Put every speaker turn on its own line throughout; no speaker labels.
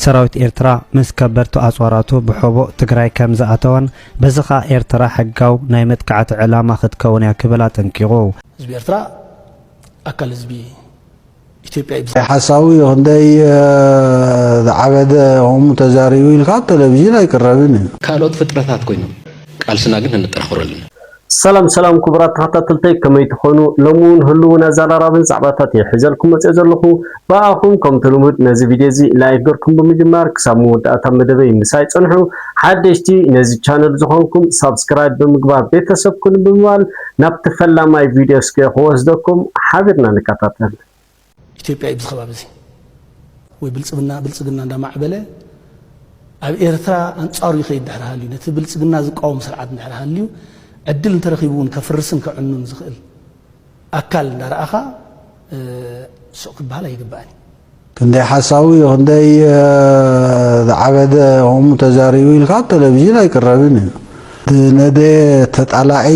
ሰራዊት ኤርትራ ምስ ከበርቱ አጽዋራቱ ብሕቦ ትግራይ ከም ዝኣተወን በዝኻ ኤርትራ ሕጋው ናይ መጥቃዕቲ ዕላማ ክትከውን ያክብላ ጠንቂቑ
ህዝቢ ኤርትራ አካል ህዝቢ ኢትዮጵያ
ሓሳዊ እንደይ ዓበደ ሆሙ ተዛሪቡ ኢልካ ቴሌቪዥን አይቀርብን
ካልኦት ፍጥረታት ኮይኖም ቃልስና ግን እንጠራኸረልን
ሰላም ክብራት ተኸታተልተይ ከመይ ትኾኑ ለሙን ህልውና ዘላራብን ዛዕባታት ይሕዘልኩም መጽእ ዘለኹ ባኣኹም ከም ተልሙድ ነዚ ቪድዮ እዚ ላይክ ገርኩም ብምጅማር ክሳብ መወዳእታ መደበይ ምሳይ ጽንሑ ሓደሽቲ ነዚ ቻነል ዝኾንኩም ሰብስክራይብ ብምግባር ቤተሰብ ኩን ብምባል ናብ ተፈላማይ ቪድዮስ ክወስደኩም ሓቢርና ንከታተል
ኢትዮጵያ ብዝኸባቢ እዚ ወይ ብልጽግና እንዳማዕበለ ኣብ ኤርትራ አንጻሩ ይኸይድ ድሕራሃልዩ ነቲ ብልጽግና ዝቃወም ስርዓት ድሕራሃልዩ ዕድል እንተረኺቡን ከፍርስን ከዕኑን ዝኽእል ኣካል እንዳረኣኻ ሱቅ ክበሃል ኣይግባእን
ክንደይ ሓሳዊ ክንደይ ዓበደ ሆሙ ተዛሪቡ ኢልካ ቴሌቪዥን ኣይቀርብን ነደ ተጣላዒ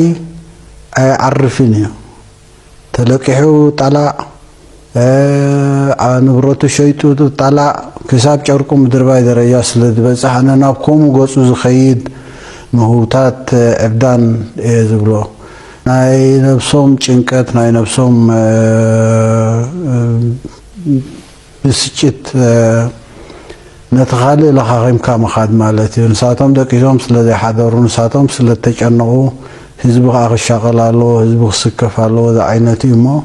ኣይዓርፍን እዩ ተለቂሑ ጣላዕ ንብረቱ ሸይጡ ጣላዕ ክሳብ ጨርቁ ምድርባይ ደረጃ ስለ ዝበፅሕ ኣነ ናብ ከምኡ ገፁ ዝኸይድ مهوتات إبدان يزبلو ناي نفسهم ጭንቀት ناي نفسهم بسجت نتخالي لخاقيم كامخاد مالتي نساتهم دقيقهم سلدي حضروا نساتهم سلد تجنقوا هزبغ أغشاقلالو هزبغ سكفالو ذا عينتي مو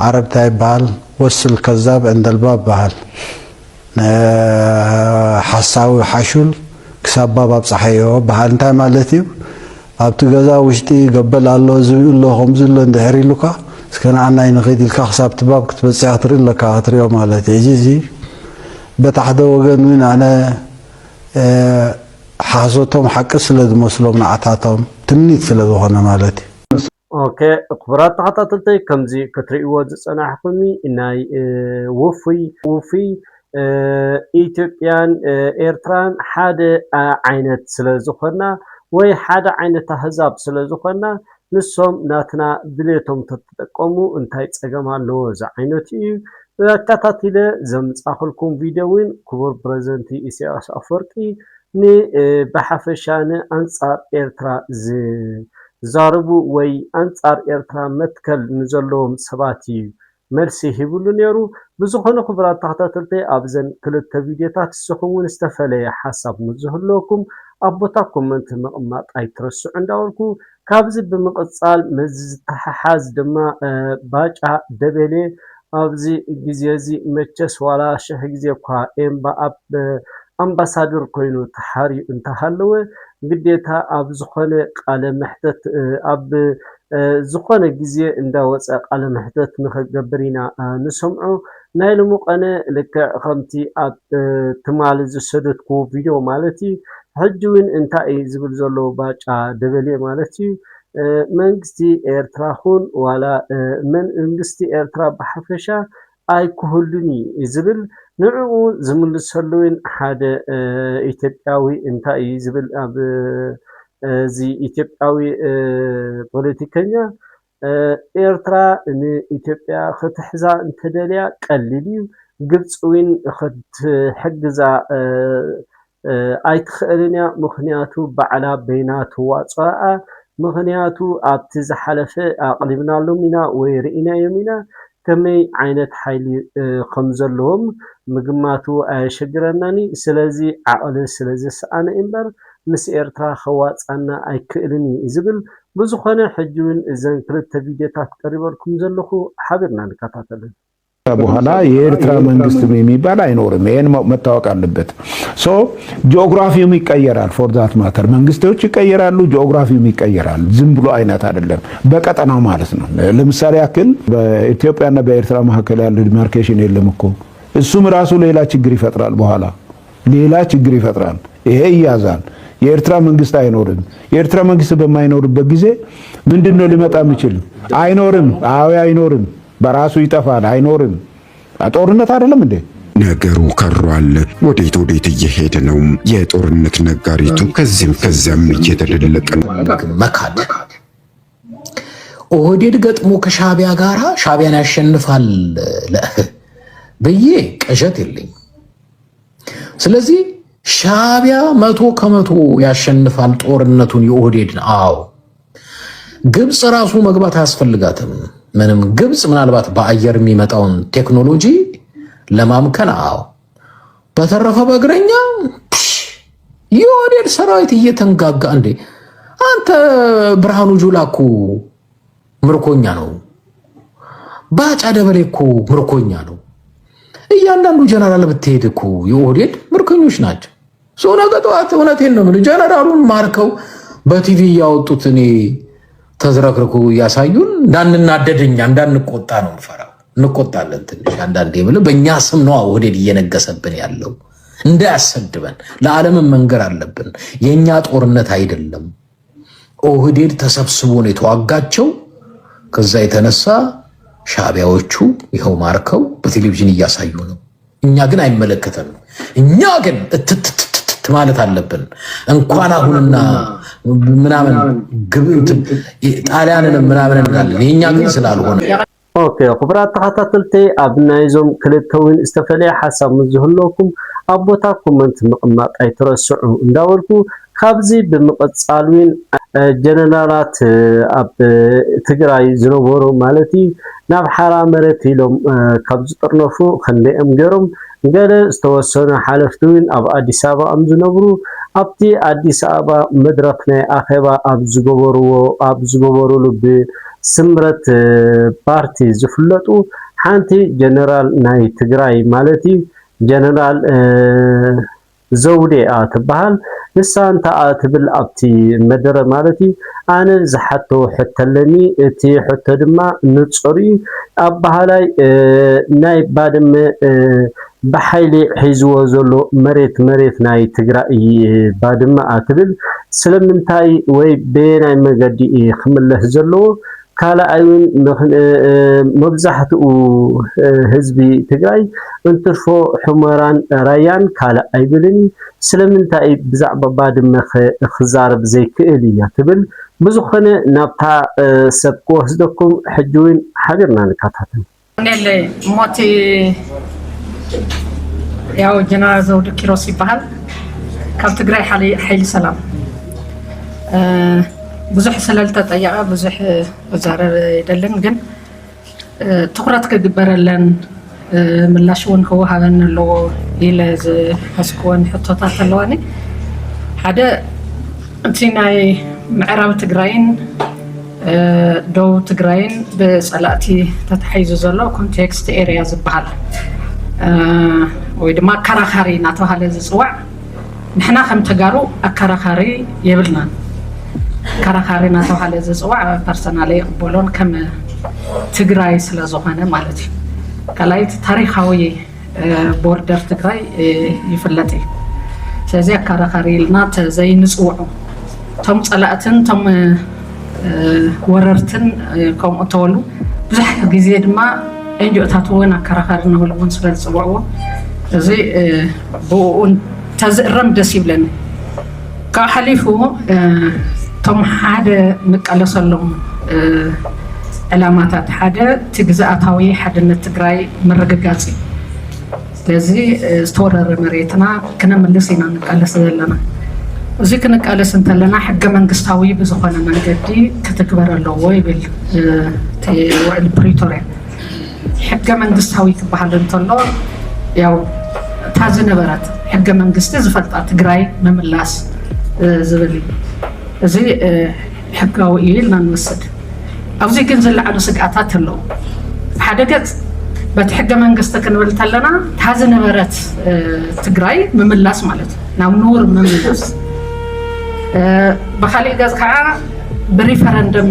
عرب تاي بحال وصل كذاب عند الباب بحال حساوي حشول كسبب صحيح بحالنتا مالتي ابتغزا وشتي قبل الله زوي الله خمز الله اندهري لك سكن عنا ينغيد لك حساب تباب كتبصي خاطري لك خاطري مالتي جيزي بتحد وجن من انا حازوتهم حق سلد مسلم نعتاتهم تنيت سلد هنا مالتي
اوكي خبرات تحتاتلتي كمزي كتريو زصناحكمي اناي وفي ኢትዮጵያን ኤርትራን ሓደ ዓይነት ስለዝኾና ወይ ሓደ ዓይነት አህዛብ ስለዝኾና ንሶም ናትና ብሌቶም ተጠቀሙ እንታይ ፀገም ኣለዎ ዛ ዓይነት እዩ ተከታተለ ዘምጻኹልኩም ቪዲዮውን ክቡር ፕሬዝዳንት ኢሳያስ አፈወርቂ በሐፈሻነ አንጻር ኤርትራ ዛርቡ ወይ አንጻር ኤርትራ መትከል ንዘለዎም ሰባት መልሲ ሂቡሉ ነሩ ብዙኾነ ክብራት ተኸታተልተይ ኣብዘን ክልተ ቪድዮታት ስኹምን ዝተፈለየ ሓሳብ ምዝህለኩም ኣቦታ ኮመንት መቕማጥ ኣይትረስዑ እንዳወልኩ ካብዚ ብምቕጻል መዝተሓሓዝ ድማ ባጫ ደበሌ ኣብዚ ግዜ እዚ መቸስ ዋላ ሸሕ ግዜ እኳ ኣምባሳደር ኮይኑ ተሓሪኡ እንተሃለወ ግዴታ ኣብ ዝኾነ ቃለ መሕተት ኣብ ዝኾነ ግዜ እንዳወፀ ቃለ መሕተት ንኸገብሪና ንሰምዑ ናይ ልሙቐነ ልክዕ ከምቲ ኣብ ትማል ዝሰደትኩ ቪድዮ ማለት እዩ ሕጂውን እንታይ ዝብል ዘሎ ባጫ ደበሌ ማለት እዩ መንግስቲ ኤርትራ ኹን ዋላ መንግስቲ ኤርትራ በሐፈሻ ኣይክህሉኒ ዝብል ንዕኡ ዝምልሰሉን ሓደ ኢትዮጵያዊ እንታይ ዝብል ኣብ زي إثيوبياوي بوليتيكيا إيرترا إن إثيوبيا خد حزا انتداليا قليليو قبصوين خد حجزا أيتخيلنيا مخنياتو بعلا بيناتو واصاء مخنياتو أبتز حلفة أقلبنا لومينا ويرئينا يمينا كمي عينت حيلي خمزلهم مقماتو شجرناني سلازي عقل سلازي سأنا إمبر مس إيرترا خواصنا أيكلني زبل بزخنا حجون إذن كلت فيديوهات قريبا لكم زلخو حابرنا نكتاتل
በኋላ የኤርትራ መንግስት የሚባል አይኖርም ይሄን መታወቅ አለበት ሶ ጂኦግራፊው ይቀየራል ፎር ዛት ማተር መንግስቶች ይቀየራሉ ጂኦግራፊው ይቀየራል ዝም ብሎ አይነት አይደለም በቀጠናው ማለት ነው ለምሳሌ ያክል በኢትዮጵያና በኤርትራ መካከል ያለው ዲማርኬሽን የለም እኮ እሱም ራሱ ሌላ ችግር ይፈጥራል በኋላ ሌላ ችግር ይፈጥራል ይሄ ይያዛል የኤርትራ መንግስት አይኖርም የኤርትራ መንግስት በማይኖርበት ጊዜ ምንድነው ሊመጣ የሚችል አይኖርም አይኖርም በራሱ ይጠፋል አይኖርም ጦርነት አይደለም እንዴ
ነገሩ ከሯል ወዴት እየሄደ ነው የጦርነት ነጋሪቱ ከዚያም እየተደለቀ ነው
መካድ ኦህዴድ ገጥሞ ከሻቢያ ጋራ ሻቢያን ያሸንፋል በየ ቀጀት የለኝ
ስለዚህ ሻዕቢያ 100% ያሸንፋል ጦርነቱን የኦህዴድን። አዎ ግብጽ ራሱ መግባት አያስፈልጋትም ምንም። ግብጽ ምናልባት በአየር የሚመጣውን ቴክኖሎጂ ለማምከን አዎ። በተረፈ በእግረኛ የኦህዴድ ሰራዊት እየተንጋጋ እንዴ! አንተ ብርሃኑ ጁላ እኮ ምርኮኛ ነው። ባጫ ደበሌ እኮ ምርኮኛ ነው። እያንዳንዱ ጀነራል ብትሄድ እኮ የኦህዴድ ምርኮኞች ናቸው። ሰው ነገ ጠዋት እውነቴን ነው የምልህ ጀነራሉን ማርከው በቲቪ ያወጡት እኔ ተዝረክርኩ ያሳዩን እንዳንናደድኛ እንዳንቆጣ ነው የምፈራው። እንቆጣለን ትንሽ አንዳንዴ ብለህ በእኛ ስም ነው ኦህዴድ እየነገሰብን ያለው። እንዳያሰድበን ለዓለምን መንገር አለብን። የኛ ጦርነት አይደለም። ኦህዴድ ተሰብስቦ ነው የተዋጋቸው። ከዛ የተነሳ ሻዕቢያዎቹ ይኸው ማርከው በቴሌቪዥን እያሳዩ ነው። እኛ ግን አይመለከተንም። እኛ ግን እትትትት ማለት አለብን። እንኳን አሁንና ምናምን ጣሊያንን ምናምን እንላለን። የኛ ግን ስላልሆነ
ኦኬ خبرات ተኸታተልቲ ኣብ ናይዞም ክልተውን ዝተፈለየ ሓሳብ ምዝህለኩም ኣቦታ ኮመንት ምቕማጥ ኣይትረስዑ እንዳወልኩ ካብዚ ብምቕጻልዊን ጀነራላት ኣብ ትግራይ ዝነበሩ ማለት ናብ ሓራ መሬት ኢሎም ካብ ዝጥርነፉ ክንደኦም ገይሮም ገለ ዝተወሰኑ ሓለፍቲውን ኣብ ኣዲስ ኣበባ ከም ዝነብሩ ኣብቲ ኣዲስ ኣበባ መድረክ ናይ ኣኼባ ኣብ ዝገበሩሉ ብስምረት ፓርቲ ዝፍለጡ ሓንቲ ጀነራል ናይ ትግራይ ማለት ጀነራል ዘውዴ ትበሃል ንሳ እንታ ትብል ኣብቲ መደረ ማለት ኣነ ዝሓቶ ሕተለኒ እቲ ሕቶ ድማ ንጹሪ ኣብ ባህላይ ናይ ባድመ በሓይሊ ሒዝዎ ዘሎ መሬት ናይ ትግራይ ባድመ ትብል ስለምንታይ ወይ በናይ መገዲ ክምለስ ዘለዎ ካልኣይውን መብዛሕትኡ ህዝቢ ትግራይ እንትርፎ ሕመራን ራያን ካልኣይ ብልኒ ስለምንታይ ብዛዕባ ባድመ ክዛረብ ዘይክእል እያ ትብል ብዙኾነ ናብታ ሰብ ክወስደኩም ሕጂውን ሓቢርና ንከታተል
ነለ ሞቲ ያው ጀነራል ዘውዱ ኪሮስ ይባሃል ካብ ትግራይ ሓይሊ ሰላም ብዙሕ ስለልተጠየቀ ብዙሕ ወዛረብ አይደለም ግን ትኩረት ክግበረለን ምላሽ እውን ክወሃበን ኣለዎ ኢለ ዝሓስክዎን ሕቶታት ኣለዋኒ ሓደ እቲ ናይ ምዕራብ ትግራይን ደቡብ ትግራይን ብፀላእቲ ተተሓይዙ ዘሎ ኮንቴክስት ኤሪያ ዝበሃል ወይ ድማ ኣከራኻሪ እናተባሃለ ዝፅዋዕ ንሕና ከም ተጋሩ ኣከራኻሪ የብልናን ኣከራኻሪ እናተባሃለ ዝፅዋዕ ፐርሰናለይ ይቕበሎን ከም ትግራይ ስለ ዝኾነ ማለት እዩ ካልኣይቲ ታሪኻዊ ቦርደር ትግራይ ይፍለጥ እዩ ስለዚ ኣከራኻሪ ኢልና ዘይንፅውዑ ቶም ፀላእትን ቶም ወረርትን ከምኡ ተወሉ ብዙሕ ግዜ ድማ ኤንጂኦታት እውን ኣከራኻሪ ንብልውን ስለ ዝፅውዕዎ እዚ ብኡኡ ተዝእረም ደስ ይብለኒ ካብ ሓሊፉ ቶም ሓደ ንቃለሰሎም ዕላማታት ሓደ እቲ ግዝኣታዊ ሓድነት ትግራይ ምርግጋፅ እዩ ስለዚ ዝተወረረ መሬትና ክነምልስ ኢና ንቃለስ ዘለና እዚ ክንቃለስ እንተለና ሕገ መንግስታዊ ብዝኾነ መንገዲ ክትግበር ኣለዎ ይብል እቲ ውዕል ፕሪቶርያ ሕገ መንግስታዊ ክበሃል እንተሎ ያው እታ ዝነበረት ሕገ መንግስቲ ዝፈልጣ ትግራይ ምምላስ ዝብል እዚ ሕጋዊ እዩ ኢልና ንወስድ ኣብዚ ግን ዝለዓሉ ስግኣታት ኣለዉ ሓደ ገፅ በቲ ሕገ መንግስቲ ክንብል ተለና እታ ዝነበረት ትግራይ ምምላስ ማለት እዩ ናብ ንቡር ምምላስ ብካሊእ ገፅ ከዓ ብሪፈረንደም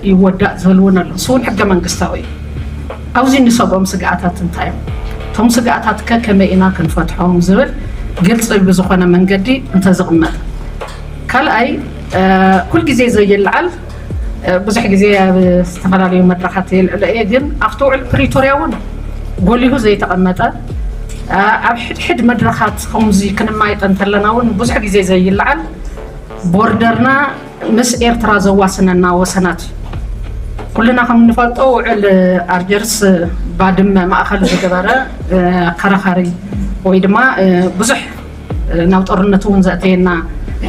ይወዳእ ዝብልውን ኣሎ እሱውን ሕገ መንግስታዊ እዩ ኣብዚ ንሰብኦም ስግኣታት እንታይ እዮም እቶም ስግኣታት ከመይ ኢና ክንፈትሖም ዝብል ግልፂ ብዝኾነ መንገዲ እንተዝቕመጥ ካልኣይ ኩል ግዜ ዘይለዓል ብዙሕ ግዜ ኣብ ዝተፈላለዩ መድረኻት የልዕሎ እየ ግን ኣብቲ ውዕል ፕሪቶርያ እውን ጎሊሁ ዘይተቐመጠ ኣብ ሕድሕድ መድረኻት ከምዚ ክንማይጠ እንተለና እውን ብዙሕ ግዜ ዘይለዓል ቦርደርና ምስ ኤርትራ ዘዋስነና ወሰናት እዩ ኩልና ከም ንፈልጦ ውዕል ኣርጀርስ ባድመ ማእኸል ዝገበረ ኣከራኻሪ ወይ ድማ ብዙሕ ናብ ጦርነት እውን ዘእተየና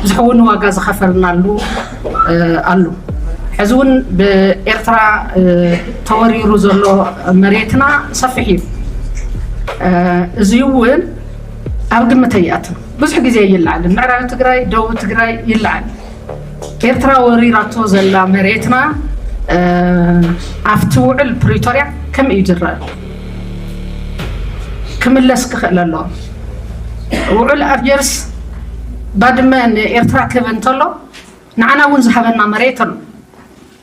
ብዙሕ እውን ዋጋ ዝኸፈልናሉ ኣሎ ሕዚ እውን ብኤርትራ ተወሪሩ ዘሎ መሬትና ሰፊሕ እዩ እዚ እውን ኣብ ግምት ይኣትው ብዙሕ ግዜ ይልዓል ምዕራብ ትግራይ ደቡብ ትግራይ ይልዓል ኤርትራ ወሪራቶ ዘላ መሬትና ኣብቲ ውዕል ፕሪቶሪያ ከም እዩ ዝረአ ክምለስ ክኽእል ኣለዎ ውዕል ኣፍጀርስ ባድመ ንኤርትራ ክህብ እንተሎ ንዓና እውን ዝሃበና መሬት ኣሎ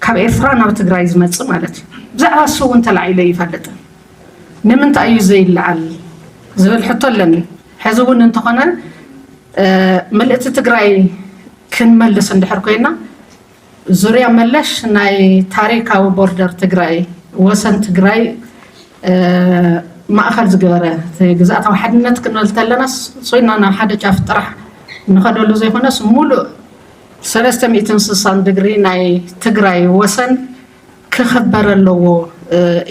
ካብ ኤርትራ ናብ ትግራይ ዝመፅእ ማለት እዩ ብዛዕባ እሱ እውን ተላዒለ ይፈልጥ ንምንታይ እዩ ዘይለዓል ዝብል ሕቶ ኣለኒ ሕዚ እውን እንተኾነ መልእቲ ትግራይ ክንመልስ እንድሕር ኮይና ዙርያ መለሽ ናይ ታሪካዊ ቦርደር ትግራይ ወሰን ትግራይ ማእኸል ዝገበረ ግዛኣታዊ ሓድነት ክንብል ተለናስ ኮይና ናብ ሓደ ጫፍ ጥራሕ ንኸደሉ ዘይኮነስ ሙሉእ 360 ዲግሪ ናይ ትግራይ ወሰን ክኽበር ኣለዎ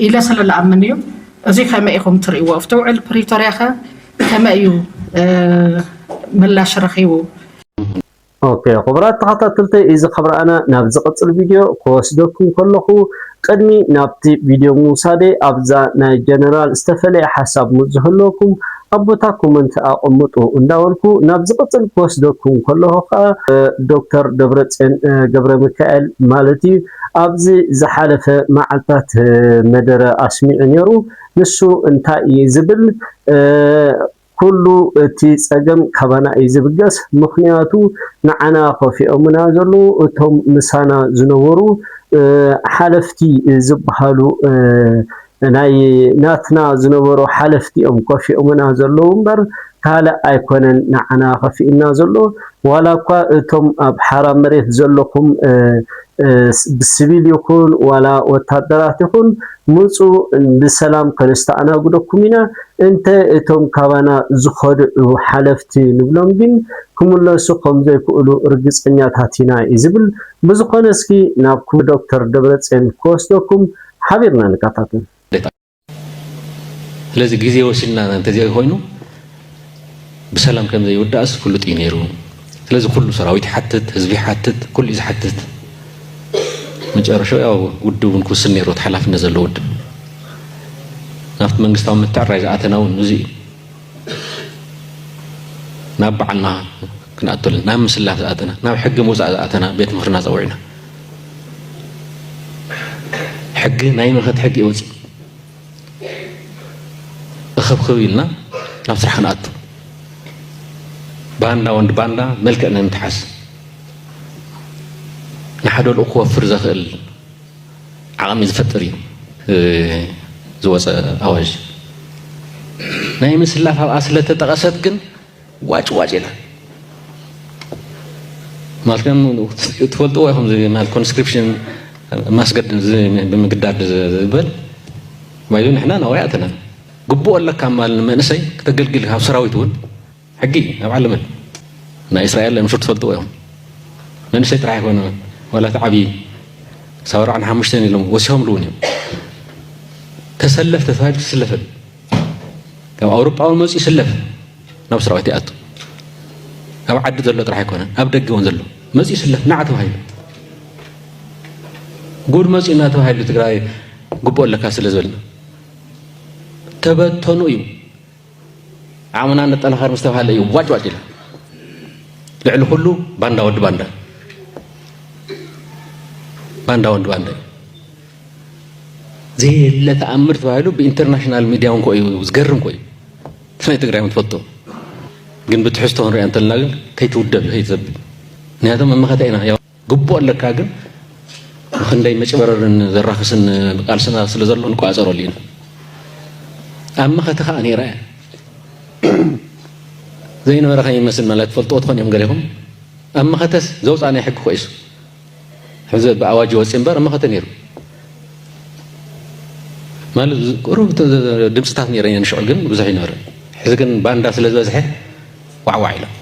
ኢለ ስለ ዝኣምን እዩ እዚ ከመይ ኢኹም ትርእይዎ ኣብቲ ውዕል ፕሪቶሪያ ኸ ከመይ እዩ ምላሽ ረኺቡ
ኦኬ خبرات ተኸታተልቲ እዚ خبرنا ናብ ዝቕፅል ቪድዮ ክወስደኩም ከለኹ ቅድሚ ናብቲ ቪድዮ ምውሳዴ ኣብዛ ናይ ጀነራል ዝተፈለየ ሓሳብ ዝህልወኩም ኣብ ቦታ ኮመንት ኣቕምጡ እንዳበልኩ ናብ ዝቕፅል ክወስደኩም ከለኹ ዶክተር ደብረፅዮን ገብረ ሚካኤል ማለት እዩ ኣብዚ ዝሓለፈ መዓልታት መደረ ኣስሚዑ ነይሩ ንሱ እንታይ እዩ ዝብል ኩሉ እቲ ፀገም ካባና እዩ ዝብገስ ምክንያቱ ንዓና ኮፊኦምና ዘሎ እቶም ምሳና ዝነበሩ ሓለፍቲ ዝበሃሉ ናይ ናትና ዝነበሩ ሓለፍቲኦም ኮፊኦምና ዘለው እምበር ካልእ ኣይኮነን ንዓና ኮፊእና ዘሎ ዋላ እኳ እቶም ኣብ ሓራ መሬት ዘለኹም ብሲቪል ይኹን ዋላ ወታደራት ይኹን ምፁ ብሰላም ከነስተኣናግደኩም ኢና እንተ እቶም ካባና ዝኸድዑ ሓለፍቲ ንብሎም ግን ክምለሱ ከም ዘይክእሉ ርግፀኛታት ኢና እዩ ዝብል ብዝኾነ እስኪ ናብ ዶክተር ደብረፅዮን ክወስደኩም ሓቢርና ንከታተል
ስለዚ ግዜ ወሲድና እንተዚኣ ኮይኑ ብሰላም ከም ዘይወዳእስ ፍሉጥ እዩ ነይሩ ስለዚ ኩሉ ሰራዊት ሓትት ህዝቢ ሓትት ኩሉ እዩ ዝሓትት መጨረሻው ያው ውድቡን ክውስን ነይሩ ተሓላፍነት ዘለዎ ውድብ ናብቲ መንግስታዊ ምትዕራይ ዝኣተና እውን እዚ ናብ በዓልና ክንኣተልን ናብ ምስላፍ ዝኣተና ናብ ሕጊ ምውፃእ ዝኣተና ቤት ምክርና ፀዊዕና ሕጊ ናይ ምልኸት ሕጊ ይወፅእ እኽብክብ ኢልና ናብ ስራሕ ክንኣቱ ባንዳ ወንድ ባንዳ መልክዕና ንምትሓስ ንሓደ ልኡ ክወፍር ዘኽእል ዓቕሚ ዝፈጥር እዩ ዝወፀ ኣዋጅ ናይ ምስላፍ ኣብኣ ስለተጠቐሰት ግን ዋጭ ኢላ ማለት ከም ትፈልጥዎ ኢኹም ማለት ኮንስክሪፕሽን ማስገድ ብምግዳድ ዝብል ማይሉ ንሕና ናዋያትና ግቡእ ኣለካ ማል መንእሰይ ክተገልግል ካብ ሰራዊት እውን ሕጊ ኣብ ዓለምን ናይ እስራኤል ምሹር ትፈልጥዎ ኢኹም መንእሰይ ጥራሕ ይኮነ ወላ ተዓብዪ ሳብ 45 ኢሎም ወሲሆም እውን እዮም ተሰለፍ ተተባሂሉ ትስለፍን ካብ ኣውሮጳውን መፅኡ ይስለፍ ናብ ሰራዊት ይኣቱ ኣብ ዓዲ ዘሎ ጥራሕ ኣይኮነን ኣብ ደገ እውን ዘሎ መፅኡ ይስለፍ ናዓ ተባሂሉ ጉድ መፅኡ እናተባሂሉ ትግራይ ግቡእ ኣለካ ስለ ዝበልና ተበተኑ እዩ ዓምና ነጠናኸር ምስ ተባሃለ እዩ ዋጭ ኢላ ልዕሊ ኩሉ ባንዳ ወዲ ባንዳ ወንድ ባንዳ ዘየለ ተኣምር ተባሂሉ ብኢንተርናሽናል ሚድያ እውን ኮይኑ ዝገርም ኮይኑ ናይ ትግራይ ምትፈልጦ ግን ብትሕዝቶ ክንሪኣ እንተለና ግን ከይትውደብ ከይትዘብል ምክንያቱም መመኸተ ኢና ግቡእ ኣለካ ግን ክንደይ መጭበረርን ዘራክስን ቃልስና ስለ ዘሎ ንቋፀረሉ ኢና ኣብ መኸተ ከዓ ነይራ እያ ዘይነበረ ከይመስል ማለት ትፈልጥዎ ትኾን እዮም ገሊኹም ኣብ መኸተስ ዘውፃእ ናይ ሕጊ ኮይሱ ሕዚ ብኣዋጅ ወፂ እምበር ኣብ መኸተ ነይሩ ማለት ቁሩብ ድምፅታት ነይረኛ ንሽዑ ግን ብዙሕ ይነበረ ሕዚ ግን ባንዳ ስለ ዝበዝሐ ዋዕዋዕ ኢሎም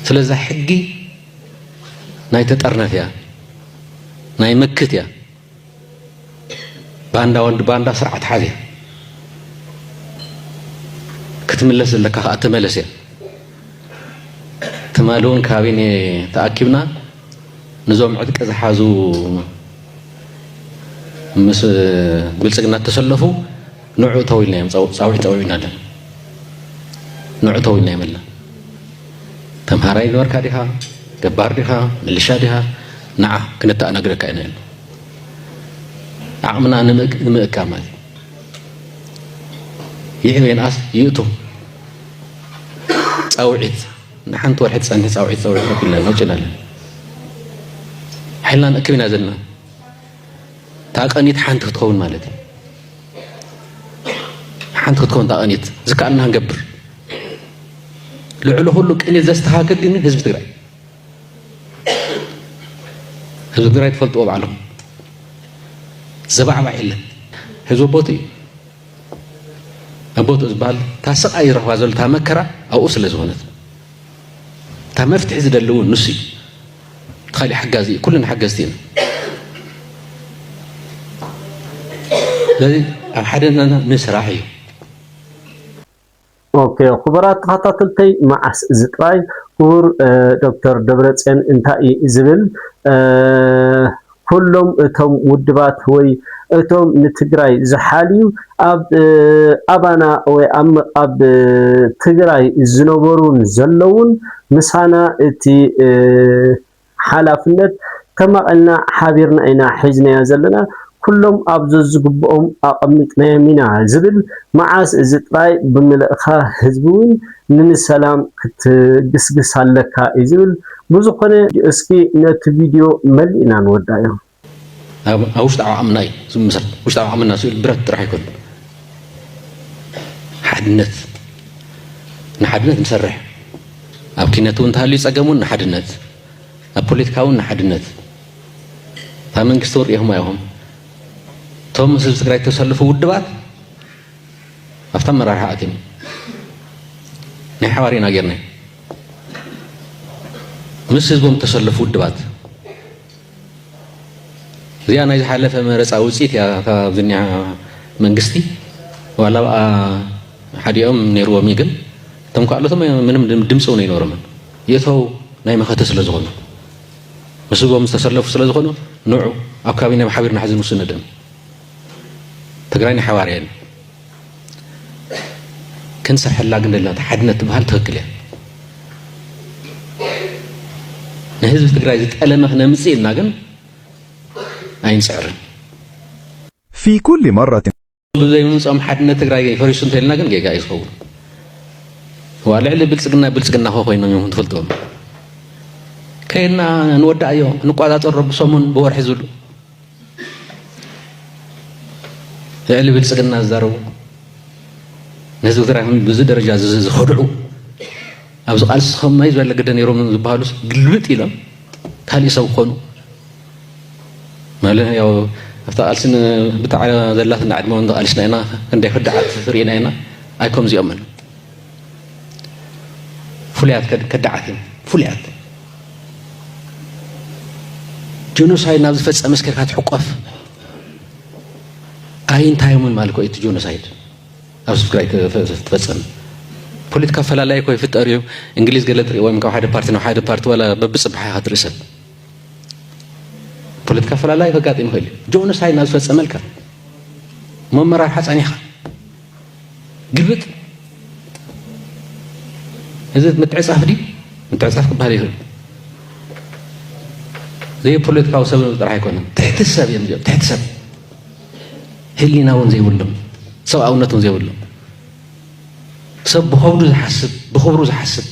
ስለዛ ሕጊ ናይ ተጠርነት እያ ናይ ምክት እያ ባንዳ ወንድ ስርዓት ሓዝያ ክትምለስ ዘለካ ከዓ ተመለስ እያ تمالون كابيني تأكبنا نزوم عدك زحازو مس بلصقنا تسلفوا نوعو تويلنا يم صاوي تويلنا له نوعو تويلنا يملا تمهراي نوركا ديها جبار ديها ملشا ديها نعم كنت أنا أقرأ كائنين عمنا نمك كامل يعين أس يؤتو أوعد نحن توحد سنة أوعد كلنا نوجنا له حلنا نكبنا زلنا تاقنيت حنت تكون مالتي حنت تكون تاقنيت زكالنا نقبر لعلو هلو كأني زستهاكد إني حزب تقرأ حزب تقرأ تفلتوا بعلم زبع بعيلا حزب بوتي أبوت أزبال تاسق أي رهوا زول تامكرة أو أصل زونت تامفتح زد اللون نسي تخلي حجازي كلنا حجازين لذي أحدنا نسرحي
اوكي خبرات خطاتلتي مع زطراي ور دكتور دبرصين انتاي زبل كلهم اتم ودبات وي اتم نتግራይ زحاليو ابانا وي اب تግራይ ዝነበሩን ዘለውን ምሳና እቲ ሓላፍነት ተማቀልና ሓቢርና ኢና ሒዝና ዘለና كلهم أبزز جبهم أقمتنا يمينا زبل معاس زطراي بملأخا هزبون من السلام كت قسقس هلكا زبل بزقنا اسكي نت فيديو ملئنا نودايا
أوش دعوة عمناي زم مصر وش دعوة عمنا سؤال برد راح يكون حدنت نحدنت نسرح أو كيناتون تهالي ساقمون نحدنت أبوليتكاون نحدنت فمن كستور يهم يهم توم مسلم تقرأي تسلفوا ودبات أفتم راح أتم نحوارين أجرني مسلم تسلفوا ودبات زي أنا إذا حلف مرس أو سيت يا كذنيا منجستي ولا بقى حد يوم نيرو ميجن تم قالوا ثم من دمسوني نورمن يثو نايم خاتس لزغنو مسلم تسلفوا سلزغنو نوعه أكابينا محاورنا حزن مسندم تقرأني حواريين كنسر حلاق لله حدنا تبهال تهكلي نهزب تقرأي زيت ألم احنا مسئل ناقن أين سعرن
في كل مرة
زي من نصام حدنا تقرأي فريشون تهل ناقن جيقا يصور وعلى بلسقنا هو خوينا يوم تفلتهم كينا نودع يوم نقعدات الرب صومون بور حزولو اللي بلسقنا الزارو نزو تراهم بزي درجة زخدعو أبزو قال سخم ما يزوال لقدن يروم زبالوس قلبت إلهم تالي سوقونو ما لها يو أفتقال سن بتاع ذلاتنا عدمون قال سنينا كان دي خدعات ثرينا هنا أيكم زي أمن فليات كدعاتهم فليات جنوسايد نابز فتس أمسكر كات حقوف أين تايمون مالكو إنت جونوسايد أو سكراي تفصل بوليتيكا فلا لا يكوي في التاريخ إنجليز قالت ري ويمكن واحد بارتي وواحد بارت ولا ببص بحي خاطر يسد بوليتيكا فلا لا يفقات إمهلي جونوسايد ناس فتس أملكا ممرا حس عنيها قلبت إذا متعس أفدي متعس أفك بهالي زي بوليتيكا وسبب راح يكون تحت السب يا مجاب تحت السب هلينا ونزي ولهم سواء أونت ونزي ولهم سب بخبرو زحسب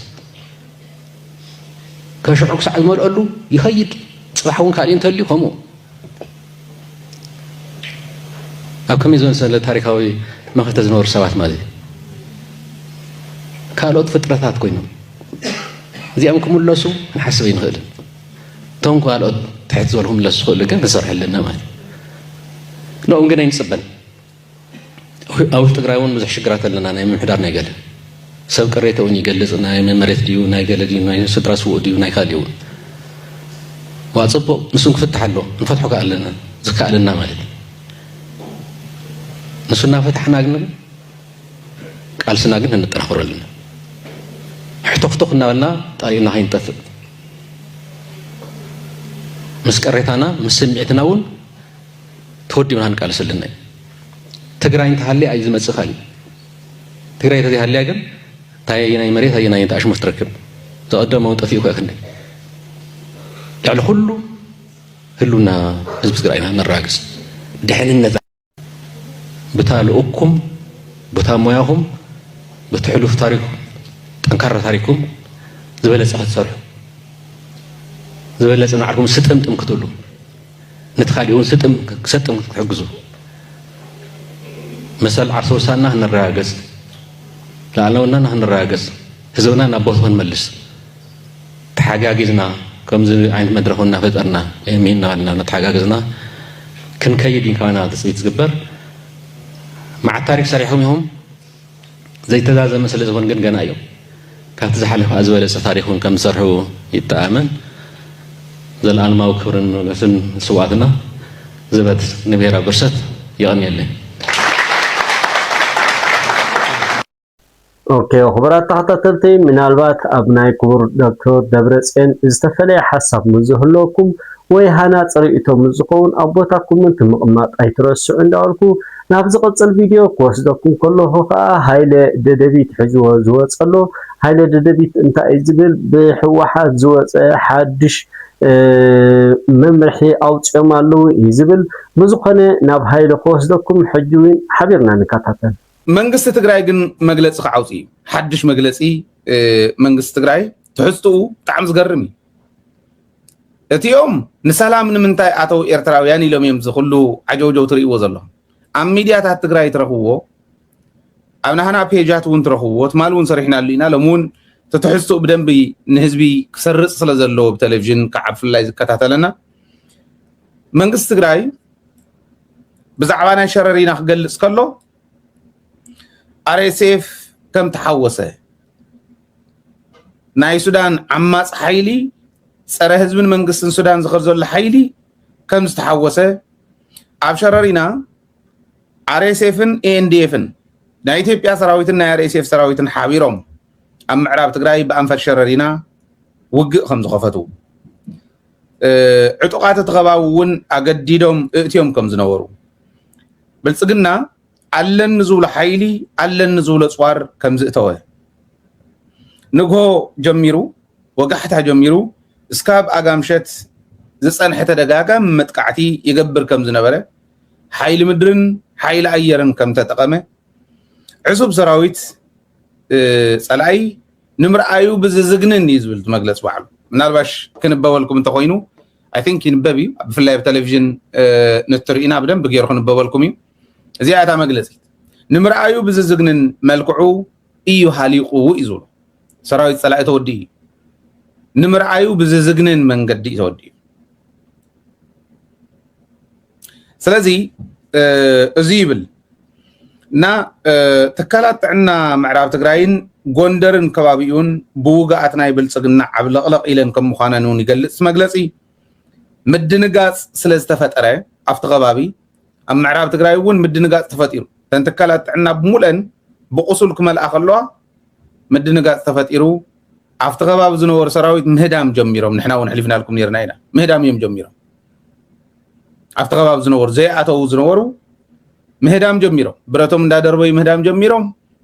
كشعوك سعد ما قال له يخيد صباحون كالين تلي خمو أو كم يزون سنة تاريخاوي ما ختزنور سوات ماذي كالوت فترات كوينو زي أمكم اللاسو نحسبين خيل توم كالوت تحت زولهم لاسو لكن نصرح لنا ماذي لو أمكن أن ينسبن أو تقرأون مزح شجرات لنا نايم من حدارنا يقال سب كريته وني يجلس نايم من مريت ديو ناي قال ديو ناي سترة سوق ديو ناي خاليو وأتصبوا نسون فتح له نفتحه قال لنا زكاء لنا مالك نسونا فتحنا قلنا قال سنا قلنا نتأخر لنا احتخطخنا ولا طريقنا هينطف مسكريتنا مسمعتنا ون تودي من هنقال سلنا تقرأ انت هالي عايز مسخالي تقرأ انت هالي اجن تاينا يمري تاينا ينتعش مستركب تقدم موت فيه كأخني يعني كله هلونا حزب تقرأنا نراقص دحين النذا بتالؤكم بتاموياهم بتحلوا في تاريخهم تنكر تاريخكم زبالة ساعات صاروا زبالة سنة عاركم ستم تمكتلوا نتخاليون ستم تحجزوا مثل عرسوسنا هنراقص لعلونا هنراقص هزونا نبوث ونملس تحقاقزنا كم زي عين مدرخنا فترنا يميننا لنا نتحقاقزنا كن كيدين كمان تسويت زبر مع التاريخ صريحهم يوم زي تلازم مثل زبون جنا يوم كانت زحلة أزوال تاريخهم كم صرحوا يتأمن ذا الآن ما وكبرن لسن سوادنا زبد نبيرا برشت يغني اللي
اوكي خبرات تحت تلتي من البات ابناء كبر دكتور دبرسين استفلي حسب مزهلوكم ويهانا طريقتهم مزخون ابوتاكم انت مقمات ايترسو عندكم نابز قصل فيديو كوسدكم كله هايل ددبيت حجو زوصلو هايل ددبيت انت ايزبل بحواحات زوص حادش ممرحي او صمالو يزبل بزخنه ناب هايل كوسدكم حجوين حبيرنا نكاتاتن
منግስት ትግራይ ግን መግለጽ ከዓውፂ ሓድሽ መግለጺ መንግስት ትግራይ ትሕዝቱ ጣዕም ዝገርም እቲዮም ንሰላም ንምንታይ ኣተው ኤርትራውያን ኢሎም እዮም ዝኽሉ ዓጀውጀው ትርእይዎ ዘለኹም ኣብ ሚድያታት ትግራይ ትረኽብዎ ኣብ ናህና ፔጃት እውን ትረኽብዎ ትማል እውን ሰሪሕናሉ ኢና ሎሚ እውን ትሕዝቱ ብደንቢ ንህዝቢ ክሰርፅ ስለ ዘለዎ ብቴሌቭዥን ከዓ ብፍላይ ዝከታተለና መንግስት ትግራይ ብዛዕባ ናይ ሸረሪና ክገልጽ ከሎ RSF كم تحوسه ناي سودان عماص حيلي صره حزب منغست سودان زخرزل حيلي كم تحوسه ابشررينا RSFن ANDFن ناي ኢትዮጵያ ሰራዊትና RSF ሰራዊትን ሓቢሮም ኣብ ምዕራብ ትግራይ በአንፈር ሸረሪና ውግእ ከም ዝኸፈቱ ዕጡቃት ተኸባውን አገዲዶም እትዮም ከም ዝነበሩ ብልጽግና علن نزول حيلي علن نزول صوار كم زئتوه نغو جميرو وقحتها جميرو اسكاب اغامشت زصن حته دغاغم متقعتي يغبر كم زنبره حيل مدرن حيل ايرن كم تتقمه عصب سراويت صلاي نمرአዩ بززغنن يزبل مغلص بعل منالباش كنبولكم تخوينو I think ينببي بفلاي بتلفزيون نترينا بدن بغيركم نبولكم زيادة مجلس نمرأيو بززغنن ملكعو إيو حاليقو إزول سراويت صلاة تودي نمرأيو بززغنن من قدي تودي سلازي أزيبل نا تكالات عنا معراب تقراين غوندرن كبابيون بوغا أتناي بلسغننا عبلغلق إلين كم مخانانون يقلس مجلسي مدنقاس سلازتفت أرى أفتغبابي أم معراب تقرأي ون مدنقات تفاتيرو تنتكالات عنا بمولن بقصول كمال أخلوها مدنقات تفاتيرو عفتغباب زنور سراويت مهدام جميرو نحنا ونحلفنا لكم نيرناينا مهدام يم جميرو عفتغباب زنور زي أتو زنورو مهدام جميرو براتو من دادربي مهدام جميرو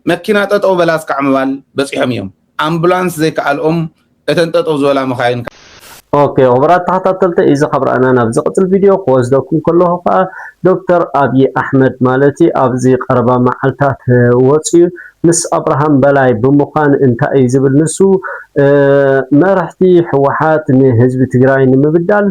مكينات أتو بلاس كعموال بس إحميهم أمبولانس زي كالأم اتنتتو زولا مخاين
اوكي وبرات تحت تلت اذا خبر انا نبزقت الفيديو خوزدكم كله دكتور ابي احمد مالتي ابزي قربا معلتات وصي مس ابراهام بلاي بمخان انت اي زبل نسو مرحتي حوحات من حزب تግራይ ንምብዳል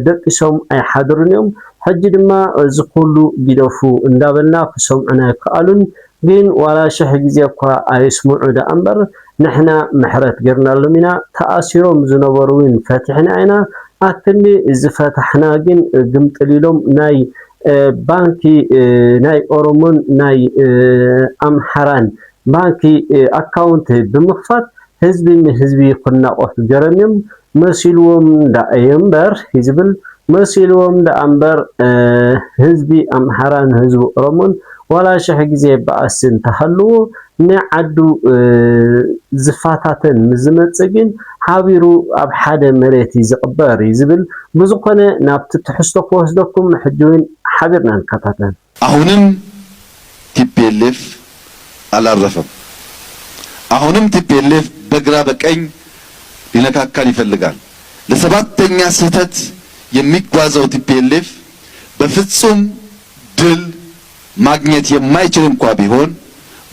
ደቂሶም اي حاضرنيوم حج دما زكሉ ቢደፉ እንዳበልና ክሰምዑና ይከአሉን ግን ولا شح ጊዜ እኳ አይስሙዑ ዳ አንበር نحنا محرت قرنا لمنا تأثيرهم زنبروين فتحنا عنا أكني إذا فتحنا جن قمت لهم ناي بانكي ناي أورمون ناي أمحران بانكي أكاونت بمخفت حزبي من حزبي قلنا أوف جرميم مسيلوم دا أيمبر حزبل مسيلهم لأنبر هزبي أمحران هزب أرمون ولا شح جزء بأسن تحلو نعدو زفاتاتن مزمت سجن حابيرو أبحد مريتي زقبار يزبل بزقنا نبت تحسدك وحسدكم حجوين حابرنا الكتاتن
أهونم TPLF على الرفض أهونم TPLF بقرا بكين لنكاكا يفلقان لسبات تنيا ستت يميقوازو TPLF بفتصم دل ማግኘት የማይችል እንኳን ቢሆን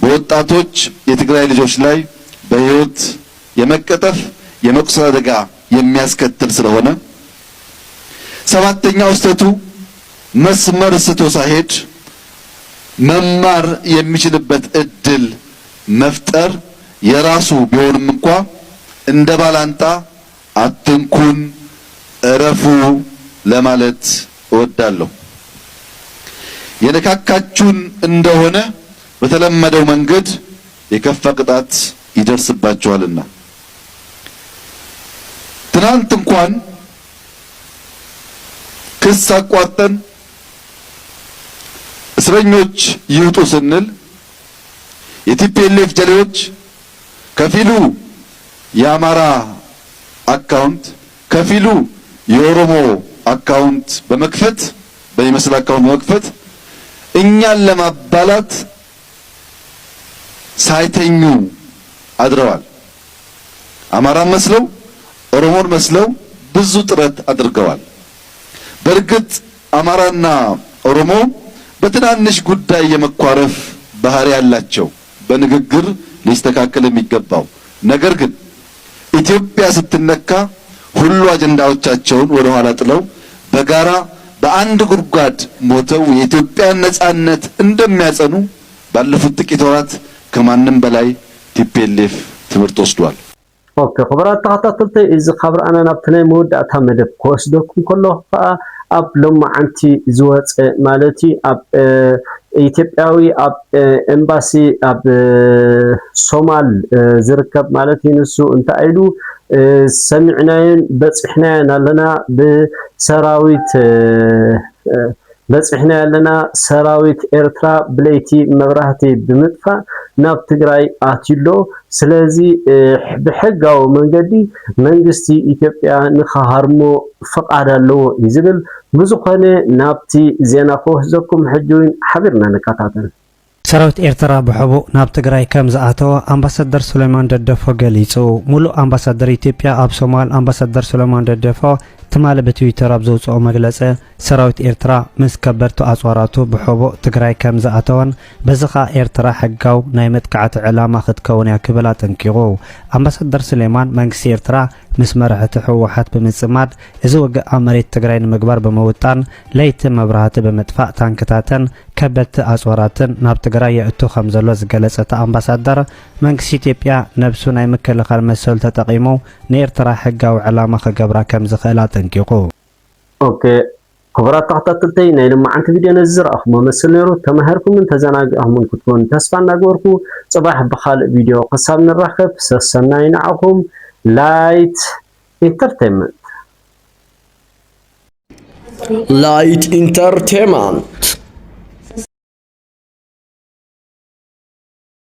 በወጣቶች የትግራይ ልጆች ላይ በህይወት የመቀጠፍ የመቁሰል አደጋ የሚያስከትል ስለሆነ ሰባተኛው ስህተቱ መስመር ስቶ ሳይሄድ መማር የሚችልበት እድል መፍጠር የራሱ ቢሆንም እንኳን እንደ ባላንጣ አትንኩን እረፉ ለማለት እወዳለሁ። የነካካቹን እንደሆነ በተለመደው መንገድ የከፋ ቅጣት ይደርስባቸዋልና ትናንት እንኳን ክስ አቋርጠን እስረኞች ይውጡ ስንል የቲፒኤልኤፍ ጀሌዎች ከፊሉ የአማራ አካውንት ከፊሉ የኦሮሞ አካውንት በመክፈት በሚመስል አካውንት በመክፈት እኛን ለማባላት ሳይተኙ አድረዋል። አማራን መስለው ኦሮሞን መስለው ብዙ ጥረት አድርገዋል። በእርግጥ አማራና ኦሮሞ በትናንሽ ጉዳይ የመኳረፍ ባህሪ ያላቸው በንግግር ሊስተካከል የሚገባው ነገር ግን ኢትዮጵያ ስትነካ ሁሉ አጀንዳዎቻቸውን ወደ ኋላ ጥለው በጋራ በአንድ ጉድጓድ ሞተው የኢትዮጵያን ነጻነት እንደሚያጸኑ ባለፉት ጥቂት ወራት ከማንም በላይ ቲፒኤልኤፍ ትምህርት ወስዷል።
ኦኬ خبرات ተኸታተልቲ እዚ خبر አና ናብተናይ መወዳእታ መደብ ኮስዶኩም ከሎ ኣብ ሎማዓንቲ ዝወፀ ማለቲ ኣብ ኢትዮጵያዊ ኣብ ኤምባሲ ኣብ ሶማል ዝርከብ ማለት ንሱ እንታይ ኢሉ ሰሚዕናየን በጽሕናየን ኣለና በሰራዊት በጽሕና ያለና ሰራዊት ኤርትራ ብለይቲ መብራህቲ ብምጥፋ ናብ ትግራይ አትሎ ስለዚህ በሕጋው መንገዲ መንግስቲ ኢትዮጵያ ንኸሃርሞ ፈቃድ አለው ይዝብል ብዙኾነ ናብቲ ዜና ኮህዘኩም ሕጂውን ሓቢርና ነካታተል
ሰራዊት ኤርትራ በሕቡእ ናብ ትግራይ ከም ዝኣተወ አምባሳደር ሱሌማን ደደፎ ገሊጹ ሙሉእ አምባሳደር ኢትዮጵያ ኣብ ሶማል አምባሳደር ሱሌማን ደደፎ ትማለ በትዊተር ኣብ ዘውፅኦ መግለጸ ሰራዊት ኤርትራ ምስ ከበርቱ ኣጽዋራቱ በሕቡእ ትግራይ ከም ዝኣተወን በዝኻ ኤርትራ ሕጋው ናይ መጥቃዕቲ ዕላማ ክትከውን እያ ክብል ኣጠንቂቑ አምባሳደር ሱሌማን መንግስቲ ኤርትራ ምስ መራሕቲ ሕወሓት ብምጽማድ እዚ ውግእ ኣብ መሬት ትግራይ ንምግባር ብምውጣን ለይቲ መብራህቲ ብምጥፋእ ታንክታትን ከበድቲ ኣጽዋራትን ናብ ትግራይ የእቱ ከም ዘሎ ዝገለጸት ኣምባሳደር መንግስቲ ኢትዮጵያ ነብሱ ናይ ምክልኻል መሰል ተጠቂሙ ንኤርትራ ሕጋዊ ዕላማ ክገብራ ከም ዝኽእል ኣጠንቂቑ
ኦኬ ክቡራት ተኸታተልቲ ናይ ልምዓንቲ ቪድዮ ነዝረኣኹሞ መስል ነይሩ ተማሃርኩምን ተዘናጊዕኹምን ክትኮኑ ተስፋ እናገበርኩ ጽባሕ ብኻልእ ቪድዮ ክሳብ ንራኸብ ሰናይ ንዓኹም ላይት ኢንተርቴይንመንት